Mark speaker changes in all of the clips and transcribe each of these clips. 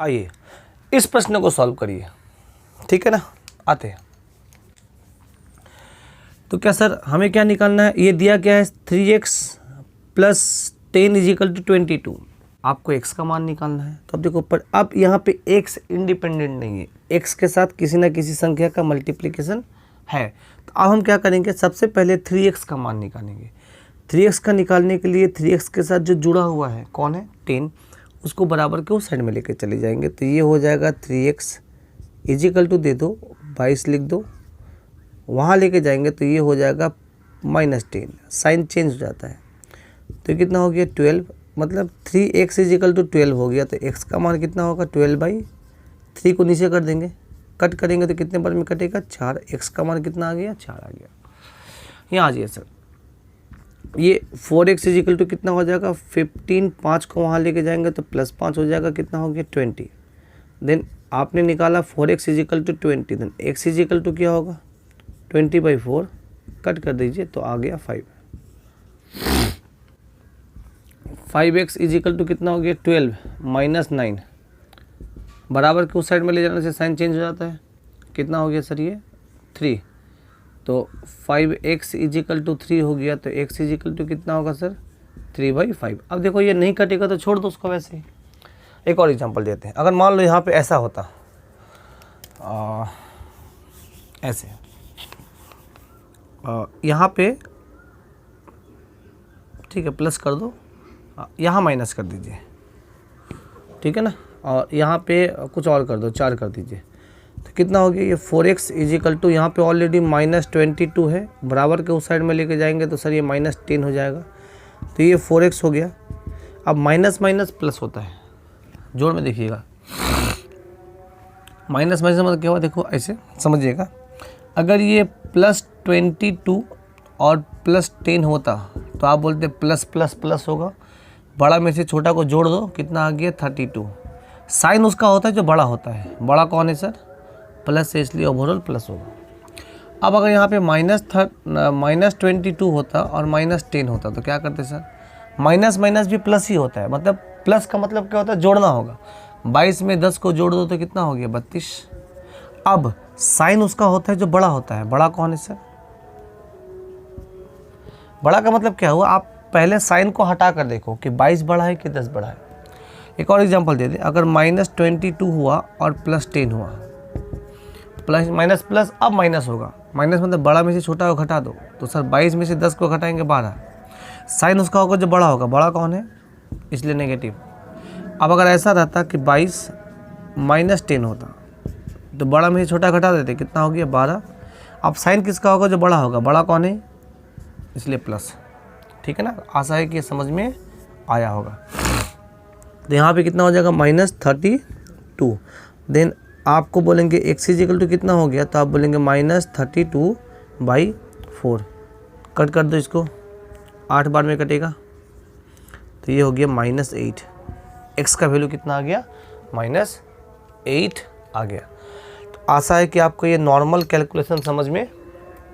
Speaker 1: आइए इस प्रश्न को सॉल्व करिए, ठीक है ना। आते हैं तो क्या सर हमें क्या निकालना है, ये दिया क्या है 3x प्लस 10 इजिकल टू 22, आपको x का मान निकालना है। तो अब देखो पर अब यहाँ पे x इंडिपेंडेंट नहीं है, x के साथ किसी ना किसी संख्या का मल्टीप्लिकेशन है। तो अब हम क्या करेंगे, सबसे पहले 3x का मान निकालेंगे। 3x का निकालने के लिए 3x के साथ जो जुड़ा हुआ है कौन है 10, उसको बराबर के उस साइड में लेके चले जाएंगे। तो ये हो जाएगा 3x इजिकल टू दे दो 22 लिख दो, वहाँ लेके जाएंगे तो ये हो जाएगा -10, साइन चेंज हो जाता है। तो कितना हो गया 12, मतलब 3x इजिकल टू 12 हो गया। तो x का मान कितना होगा 12/3 को नीचे कर देंगे, कट करेंगे तो कितने बार में कटेगा 4, x का मान कितना आ गया 4 आ गया। यहाँ आ जाइए सर, ये 4x इजिकल टू कितना हो जाएगा 15, 5 को वहाँ लेके जाएंगे तो +5 हो जाएगा, कितना हो गया 20। देन आपने निकाला 4x is equal to 20, then x is equal to क्या होगा 20/4, कट कर दीजिए तो आ गया 5। 5x इजिकल टू कितना हो गया 12 -9, बराबर के उस साइड में ले जाने से साइन चेंज हो जाता है, कितना हो गया सर ये 3। तो 5x इजिकल टू 3 हो गया, तो x इजिकल टू कितना होगा सर 3/5। अब देखो ये नहीं कटेगा तो छोड़ दो उसको वैसे ही। एक और एग्जांपल देते हैं, अगर मान लो यहाँ पे ऐसा होता ऐसे, यहाँ पे ठीक है प्लस कर दो, यहाँ माइनस कर दीजिए, ठीक है ना, और यहाँ पे कुछ और कर दो 4 कर दीजिए। तो कितना हो गया ये 4x इजिकल टू, यहाँ पे ऑलरेडी -22 है, बराबर के उस साइड में लेके जाएंगे तो सर ये -10 हो जाएगा। तो ये 4x हो गया। अब माइनस माइनस प्लस होता है, जोड़ में देखिएगा, माइनस माइनस मतलब क्या हुआ, देखो ऐसे समझिएगा, अगर ये +22 और +10 होता तो आप बोलते प्लस प्लस प्लस होगा, बड़ा में से छोटा को जोड़ दो, कितना आ गया 32। साइन उसका होता है जो बड़ा होता है, बड़ा कौन है सर प्लस है, इसलिए ओवरऑल प्लस होगा। अब अगर यहाँ पे -22 होता और -10 होता तो क्या करते सर, माइनस माइनस भी प्लस ही होता है, मतलब प्लस का मतलब क्या होता है जोड़ना होगा। 22 में 10 को जोड़ दो तो कितना हो गया 32। अब साइन उसका होता है जो बड़ा होता है, बड़ा कौन है सर, बड़ा का मतलब क्या हुआ, आप पहले साइन को हटा कर देखो कि 22 बड़ा है कि 10 बड़ा है। एक और एग्जांपल दे दें, अगर -22 हुआ और +10 हुआ, प्लस माइनस प्लस अब माइनस होगा, माइनस मतलब बड़ा में से छोटा को घटा दो, तो सर 22 में से 10 को घटाएंगे 12, साइन उसका होगा जो बड़ा होगा, बड़ा कौन है इसलिए नेगेटिव। अब अगर ऐसा रहता कि 22 -10 होता तो बड़ा में से छोटा घटा देते, कितना हो गया 12। अब साइन किसका होगा जो बड़ा होगा, बड़ा कौन है इसलिए प्लस, ठीक है ना। आशा है कि ये समझ में आया होगा। तो यहाँ पे कितना हो जाएगा -32। देन आपको बोलेंगे x इजिकल टू कितना हो गया, तो आप बोलेंगे -32/4, कट कर दो इसको, 8 बार में कटेगा तो ये हो गया -8। x का वैल्यू कितना आ गया -8 आ गया। तो आशा है कि आपको ये नॉर्मल कैलकुलेशन समझ में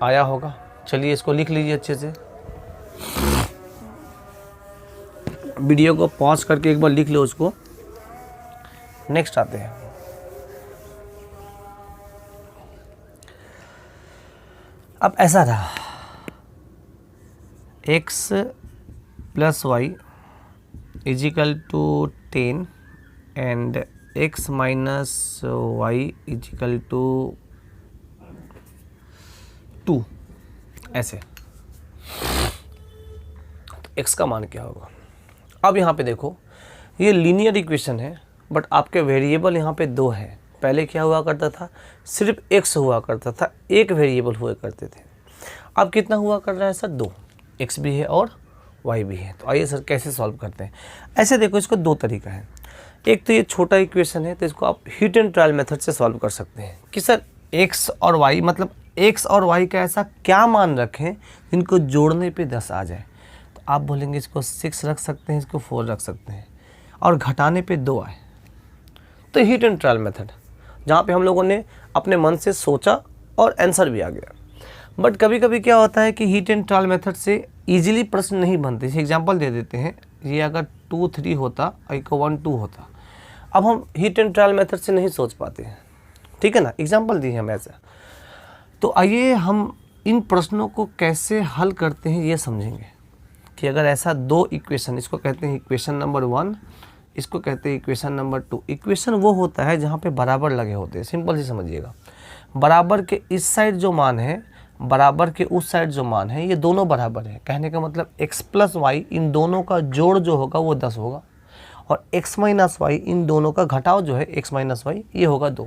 Speaker 1: आया होगा। चलिए इसको लिख लीजिए अच्छे से, वीडियो को पॉज करके एक बार लिख लो उसको। नेक्स्ट आते हैं, अब ऐसा था x + y is equal to 10 and x - y is equal to 2, ऐसे तो x का मान क्या होगा। अब यहाँ पे देखो ये लीनियर इक्वेशन है, बट आपके वेरिएबल यहाँ पे 2 है। पहले क्या हुआ करता था, सिर्फ x हुआ करता था, एक वेरिएबल हुआ करते थे। अब कितना हुआ कर रहा है सर 2, x भी है और y भी है। तो आइए सर कैसे सॉल्व करते हैं। ऐसे देखो इसको 2 तरीका है। एक तो ये छोटा इक्वेशन है, तो इसको आप हीट एंड ट्रायल मेथड से सॉल्व कर सकते हैं कि सर x और y, मतलब x और y का ऐसा क्या मान रखें जिनको जोड़ने पे 10 आ जाए। तो आप बोलेंगे इसको 6 रख सकते हैं, इसको 4 रख सकते हैं, और घटाने पे 2 आए। तो हीट एंड ट्रायल मेथड, जहाँ पे हम लोगों ने अपने मन से सोचा और आंसर भी आ गया। बट कभी कभी क्या होता है कि हीट एंड ट्रायल मेथड से इजीली प्रश्न नहीं बनते। एग्जांपल दे देते हैं, ये अगर 2 3 होता और 1 1 2 होता, अब हम हीट एंड ट्रायल मेथड से नहीं सोच पाते हैं, ठीक है ना, एग्जाम्पल दी है हम ऐसा। तो आइए हम इन प्रश्नों को कैसे हल करते हैं ये समझेंगे कि अगर ऐसा दो इक्वेशन, इसको कहते हैं इक्वेशन नंबर 1, इसको कहते हैं इक्वेशन नंबर 2। इक्वेशन वो होता है जहाँ पे बराबर लगे होते हैं, सिंपल से समझिएगा। बराबर के इस साइड जो मान है, बराबर के उस साइड जो मान है, ये दोनों बराबर है। कहने का मतलब x प्लस वाई, इन दोनों का जोड़ जो होगा वो 10 होगा, और x माइनस वाई, इन दोनों का घटाव जो है x माइनस वाई, ये होगा 2।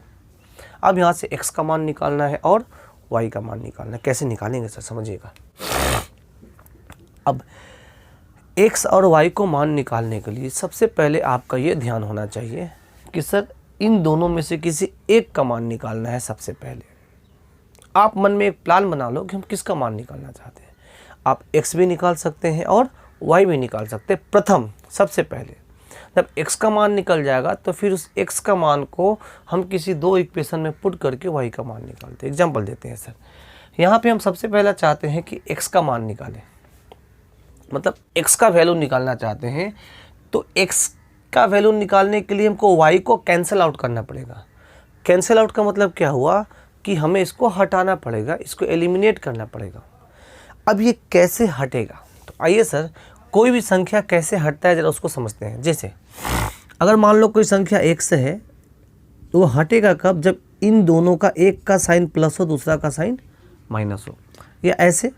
Speaker 1: अब यहाँ से x का मान निकालना है और y का मान निकालना है। कैसे निकालेंगे सर, समझिएगा। अब x और y को मान निकालने के लिए सबसे पहले आपका ये ध्यान होना चाहिए कि सर इन दोनों में से किसी एक का मान निकालना है। सबसे पहले आप मन में एक प्लान बना लो कि हम किसका मान निकालना चाहते हैं। आप x भी निकाल सकते हैं और y भी निकाल सकते हैं। प्रथम सबसे पहले जब x का मान निकल जाएगा तो फिर उस x का मान को हम किसी दो इक्वेशन में पुट करके y का मान निकालते हैं। एग्जाम्पल देते हैं सर, यहाँ पे हम सबसे पहला चाहते हैं कि x का मान निकालें, मतलब x का वैल्यू निकालना चाहते हैं। तो x का वैल्यू निकालने के लिए हमको y को कैंसिल आउट करना पड़ेगा। कैंसिल आउट का मतलब क्या हुआ कि हमें इसको हटाना पड़ेगा, इसको एलिमिनेट करना पड़ेगा। अब ये कैसे हटेगा, तो आइए सर कोई भी संख्या कैसे हटता है ज़रा उसको समझते हैं। जैसे अगर मान लो कोई संख्या x है तो वो हटेगा कब, जब इन दोनों का एक का साइन प्लस हो, दूसरा का साइन माइनस हो। या ऐसे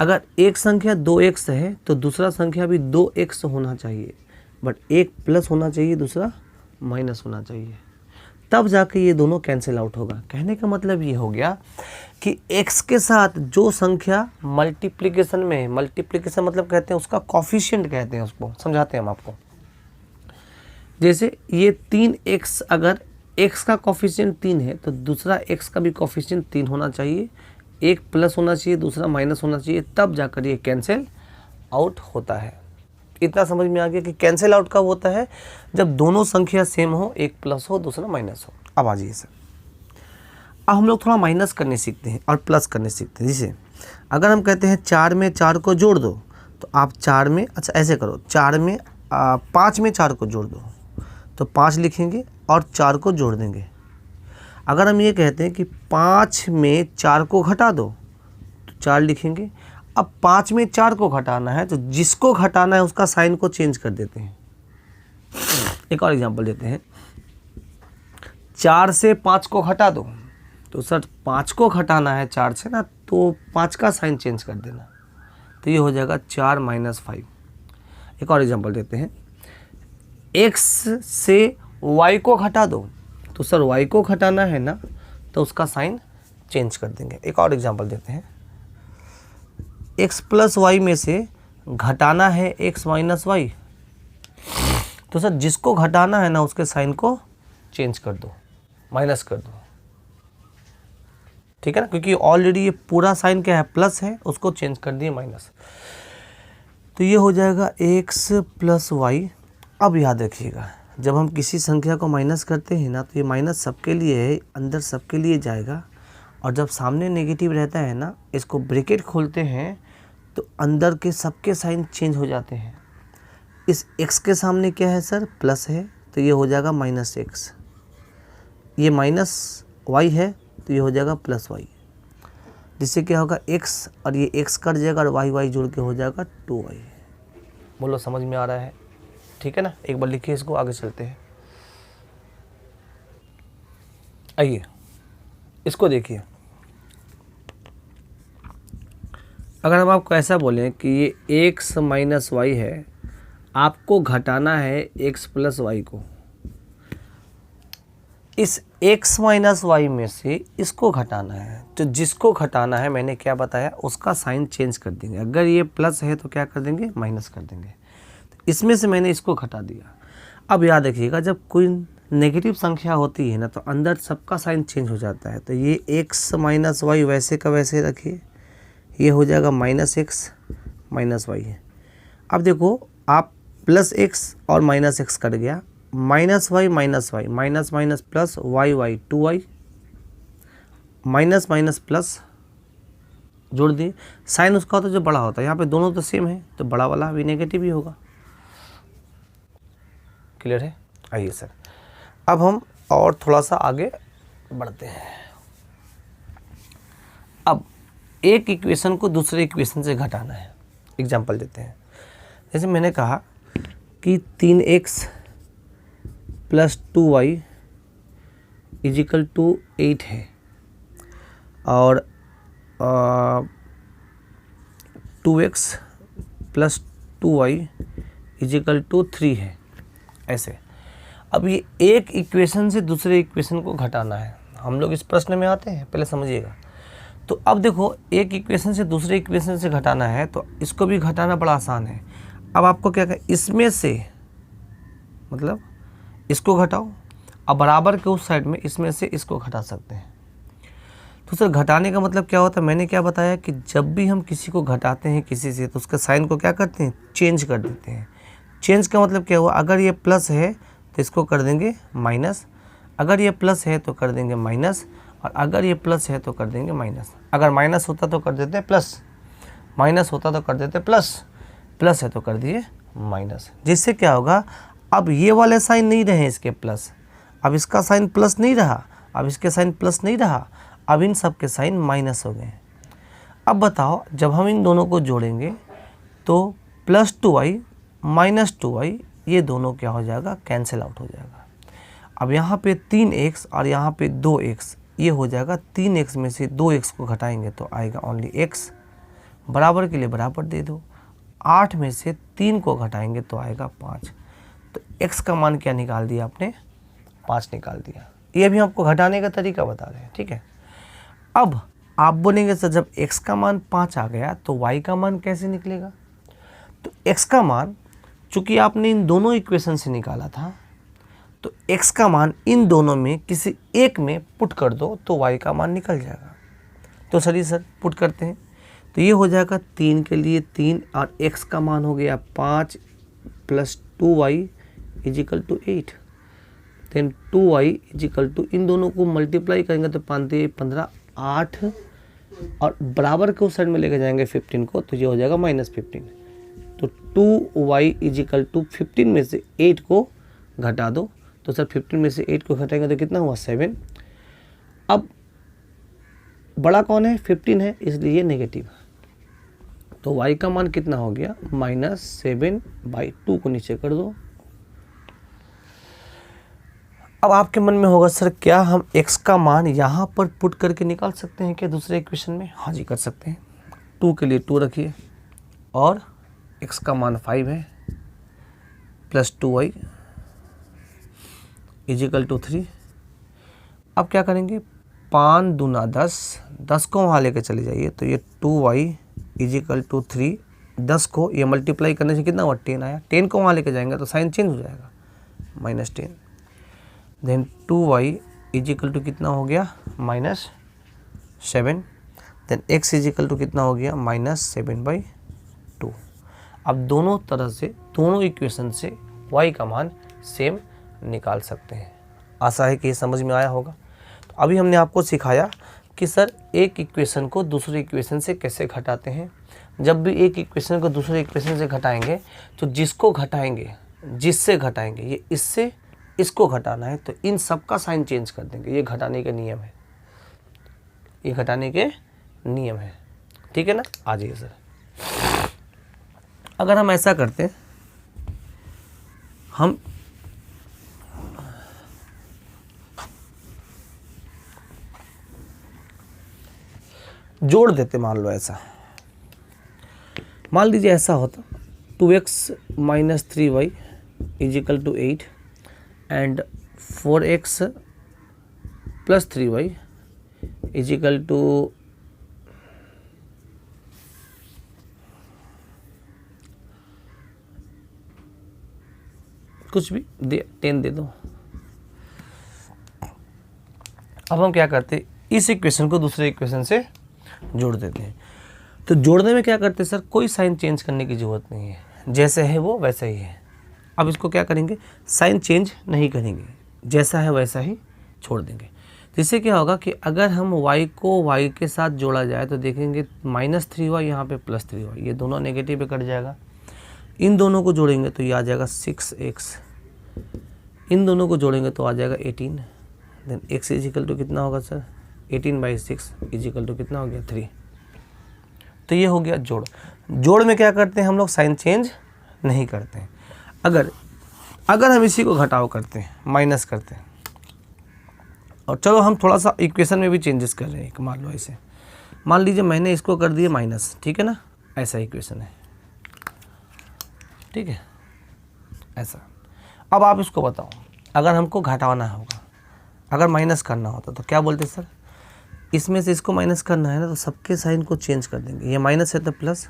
Speaker 1: अगर एक संख्या 2x है तो दूसरा संख्या भी 2x होना चाहिए, बट एक प्लस होना चाहिए, दूसरा माइनस होना चाहिए, तब जाके ये दोनों कैंसिल आउट होगा। कहने का मतलब ये हो गया कि x के साथ जो संख्या मल्टीप्लिकेशन में है, मल्टीप्लिकेशन मतलब कहते हैं उसका कॉफिशिएंट कहते हैं, उसको समझाते हैं हम आपको। जैसे ये 3x, अगर x का कॉफिशिएंट 3 है तो दूसरा x का भी कॉफिशिएंट 3 होना चाहिए, एक प्लस होना चाहिए, दूसरा माइनस होना चाहिए, तब जाकर ये कैंसिल आउट होता है। इतना समझ में आ गया कि कैंसिल आउट कब होता है, जब दोनों संख्या सेम हो, एक प्लस हो दूसरा माइनस हो। अब आ जाइए सर, अब हम लोग थोड़ा माइनस करने सीखते हैं और प्लस करने सीखते हैं। जैसे अगर हम कहते हैं 4 में 4 को जोड़ दो, तो आप 4 में, अच्छा ऐसे करो, 5 में 4 को जोड़ दो, तो 5 लिखेंगे और 4 को जोड़ देंगे। अगर हम ये कहते हैं कि 5 में 4 को घटा दो, तो 4 लिखेंगे। अब 5 में 4 को घटाना है तो जिसको घटाना है उसका साइन को चेंज कर देते हैं। एक और एग्जांपल देते हैं, 4 से 5 को घटा दो, तो सर 5 को घटाना है 4 से ना, तो 5 का साइन चेंज कर देना, तो ये हो जाएगा 4 माइनस 5। एक और एग्जांपल देते हैं, x से y को घटा दो, तो सर y को घटाना है ना, तो उसका साइन चेंज कर देंगे। एक और एग्जांपल देते हैं, x प्लस वाई में से घटाना है x माइनस वाई, तो सर जिसको घटाना है ना उसके साइन को चेंज कर दो, माइनस कर दो, ठीक है ना, क्योंकि ऑलरेडी ये पूरा साइन क्या है, प्लस है, उसको चेंज कर दिए माइनस, तो ये हो जाएगा x प्लस वाई। अब याद रखिएगा, जब हम किसी संख्या को माइनस करते हैं ना, तो ये माइनस सबके लिए है, अंदर सबके लिए जाएगा, और जब सामने नेगेटिव रहता है ना, इसको ब्रैकेट खोलते हैं तो अंदर के सबके साइन चेंज हो जाते हैं। इस x के सामने क्या है सर, प्लस है, तो ये हो जाएगा माइनस x, ये माइनस y है तो ये हो जाएगा प्लस y, जिससे क्या होगा x और ये x कट जाएगा और y जोड़ के हो जाएगा 2y। बोलो समझ में आ रहा है, ठीक है ना। एक बार लिखिए इसको, आगे चलते हैं। आइए इसको देखिए, अगर हम आपको ऐसा बोलें कि ये x माइनस वाई है, आपको घटाना है x प्लस वाई को, इस x माइनस वाई में से इसको घटाना है, तो जिसको घटाना है मैंने क्या बताया, उसका साइन चेंज कर देंगे। अगर ये प्लस है तो क्या कर देंगे, माइनस कर देंगे। तो इसमें से मैंने इसको घटा दिया। अब याद रखिएगा, जब कोई नेगेटिव संख्या होती है ना, तो अंदर सबका साइन चेंज हो जाता है। तो ये x माइनस वाई वैसे का वैसे रखिए, ये हो जाएगा माइनस x माइनस वाई है। अब देखो, आप प्लस x और माइनस x कट गया, minus y minus y, minus minus plus, y y 2y, minus minus plus जोड़ दिए। साइन उसका होता है जो बड़ा होता है, यहाँ पे दोनों तो सेम है, तो बड़ा वाला भी नेगेटिव ही होगा। क्लियर है। आइए सर, अब हम और थोड़ा सा आगे बढ़ते हैं। अब एक इक्वेशन को दूसरे इक्वेशन से घटाना है। एग्जांपल देते हैं, जैसे मैंने कहा कि 3x plus 2y equal to 8 है और 2x plus 2y equal to 3 है, ऐसे। अब ये एक इक्वेशन से दूसरे इक्वेशन को घटाना है। हम लोग इस प्रश्न में आते हैं, पहले समझिएगा। तो अब देखो, एक इक्वेशन से दूसरे इक्वेशन से घटाना है तो इसको भी घटाना बड़ा आसान है। अब आपको क्या करें, इसमें से मतलब इसको घटाओ, अब बराबर के उस साइड में इसमें से इसको घटा सकते हैं। तो सर घटाने का मतलब क्या होता है, मैंने क्या बताया कि जब भी हम किसी को घटाते हैं किसी से तो उसका साइन को क्या करते हैं, चेंज कर देते हैं। चेंज का मतलब क्या हुआ, अगर ये प्लस है तो इसको कर देंगे माइनस, अगर ये प्लस है तो कर देंगे माइनस, और अगर ये प्लस है तो कर देंगे माइनस। अगर माइनस होता तो कर देते प्लस, माइनस होता तो कर देते प्लस, प्लस है तो कर दिए माइनस। जिससे क्या होगा, अब ये वाले साइन नहीं रहे इसके प्लस, अब इसका साइन प्लस नहीं रहा, अब इसके साइन प्लस नहीं रहा, अब इन सब के साइन माइनस हो गए। अब बताओ, जब हम इन दोनों को जोड़ेंगे तो प्लस 2y माइनस 2y ये दोनों क्या हो जाएगा, कैंसिल आउट हो जाएगा। अब यहाँ पे 3x और यहाँ पे 2x, ये हो जाएगा 3x में से 2x को घटाएंगे तो आएगा ओनली x, बराबर के लिए बराबर दे दो। 8 में से 3 को घटाएंगे तो आएगा 5। तो x का मान क्या निकाल दिया आपने, 5 निकाल दिया। ये भी आपको घटाने का तरीका बता रहे हैं, ठीक है। अब आप बोलेंगे सर जब x का मान 5 आ गया तो y का मान कैसे निकलेगा। तो x का मान, चूँकि आपने इन दोनों इक्वेशन से निकाला था, तो x का मान इन दोनों में किसी एक में पुट कर दो तो y का मान निकल जाएगा। तो चलिए सर पुट करते हैं। तो ये हो जाएगा 3 के लिए 3 और x का मान हो गया 5 plus 2y equal to 8। Then 2y equal to, इन दोनों को मल्टीप्लाई करेंगे तो 5 15 8 और बराबर के उस साइड में लेके जाएंगे 15 को, तो ये हो जाएगा -15। तो 2y इजिकल टू 15 में से 8 को घटा दो। तो सर 15 में से 8 को घटाएंगे तो कितना हुआ, 7। अब बड़ा कौन है, 15 है, इसलिए ये नेगेटिव। तो y का मान कितना हो गया, -7/2 को नीचे कर दो। अब आपके मन में होगा सर क्या हम x का मान यहाँ पर पुट करके निकाल सकते हैं क्या दूसरे इक्वेशन में। हाँ जी कर सकते हैं। 2 के लिए 2 रखिए और x का मान 5 है प्लस 2y इजिकल टू 3। अब क्या करेंगे, 5 दूना 10, 10 को वहाँ लेकर चले जाइए तो ये 2y इजिकल टू 3, 10 को ये मल्टीप्लाई करने से कितना हुआ, 10 आया। 10 को वहाँ लेकर जाएंगे तो साइन चेंज हो जाएगा, -10। देन 2y इजिकल टू कितना हो गया, -7। देन x इजिकल टू कितना हो गया, -7/2। अब दोनों तरह से, दोनों इक्वेशन से y का मान सेम निकाल सकते हैं। आशा है कि ये समझ में आया होगा। तो अभी हमने आपको सिखाया कि सर एक इक्वेशन को दूसरे इक्वेशन से कैसे घटाते हैं। जब भी एक इक्वेशन को दूसरे इक्वेशन से घटाएंगे तो जिसको घटाएंगे, जिससे घटाएंगे, ये इससे इसको घटाना है तो इन सब का साइन चेंज कर देंगे। ये घटाने के नियम है, ये घटाने के नियम है, ठीक है ना। आ जाइए सर, अगर हम ऐसा करते हैं, हम जोड़ देते, मान लो ऐसा, मान लीजिए ऐसा होता 2x minus 3y is equal to 8 and 4x plus 3y is equal to कुछ भी दे, 10 दे दो। अब हम क्या करते, इस इक्वेशन को दूसरे इक्वेशन से जोड़ देते हैं। तो जोड़ने में क्या करते हैं सर, कोई साइन चेंज करने की ज़रूरत नहीं है, जैसे है वो वैसा ही है। अब इसको क्या करेंगे, साइन चेंज नहीं करेंगे, जैसा है वैसा ही छोड़ देंगे। तो इससे क्या होगा कि अगर हम y को y के साथ जोड़ा जाए तो देखेंगे -3y यहाँ पे +3y, ये दोनों नेगेटिव पे कट जाएगा। इन दोनों को जोड़ेंगे तो ये आ जाएगा 6x इन दोनों को जोड़ेंगे तो आ जाएगा 18। देन x इजिकल टू कितना होगा सर, 18/6 इजिकल टू कितना हो गया 3। तो ये हो गया जोड़। जोड़ में क्या करते हैं हम लोग, साइन चेंज नहीं करते हैं। अगर हम इसी को घटाव करते हैं, माइनस करते हैं, और चलो हम थोड़ा सा इक्वेशन में भी चेंजेस कर रहे हैं। मान लो ऐसे, मान लीजिए मैंने इसको कर दिया माइनस, ठीक है ना, ऐसा इक्वेशन है, ठीक है, ऐसा। अब आप इसको बताओ, अगर हमको घटाना होगा, अगर माइनस करना होता तो क्या बोलते सर, इसमें से इसको माइनस करना है ना, तो सबके साइन को चेंज कर देंगे। ये माइनस है तो प्लस,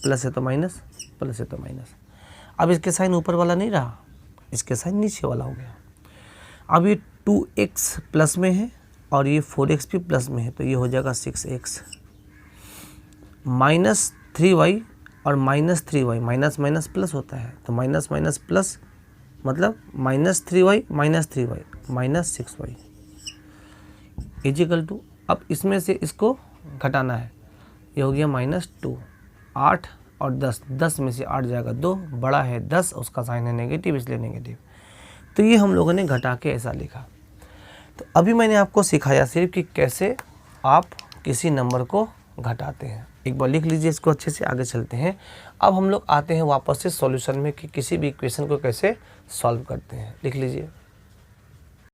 Speaker 1: प्लस है तो माइनस, प्लस है तो माइनस। अब इसके साइन ऊपर वाला नहीं रहा, इसके साइन नीचे वाला हो गया। अब ये 2x प्लस में है और ये 4x भी प्लस में है, तो ये हो जाएगा 6x माइनस 3y और minus 3y, minus minus plus होता है, तो माइनस माइनस प्लस मतलब minus 3y minus 3y minus 6y is equal to, अब इसमें से इसको घटाना है, ये हो गया -2। 8 और 10, 10 में से 8 जाएगा 2, बड़ा है 10, उसका साइन है नेगेटिव, इसलिए नेगेटिव। तो ये हम लोगों ने घटा के ऐसा लिखा। तो अभी मैंने आपको सिखाया सिर्फ कि कैसे आप किसी नंबर को घटाते हैं। एक बार लिख लीजिए इसको अच्छे से, आगे चलते हैं। अब हम लोग आते हैं वापस से सॉल्यूशन में कि किसी भी इक्वेशन को कैसे सॉल्व करते हैं। लिख लीजिए।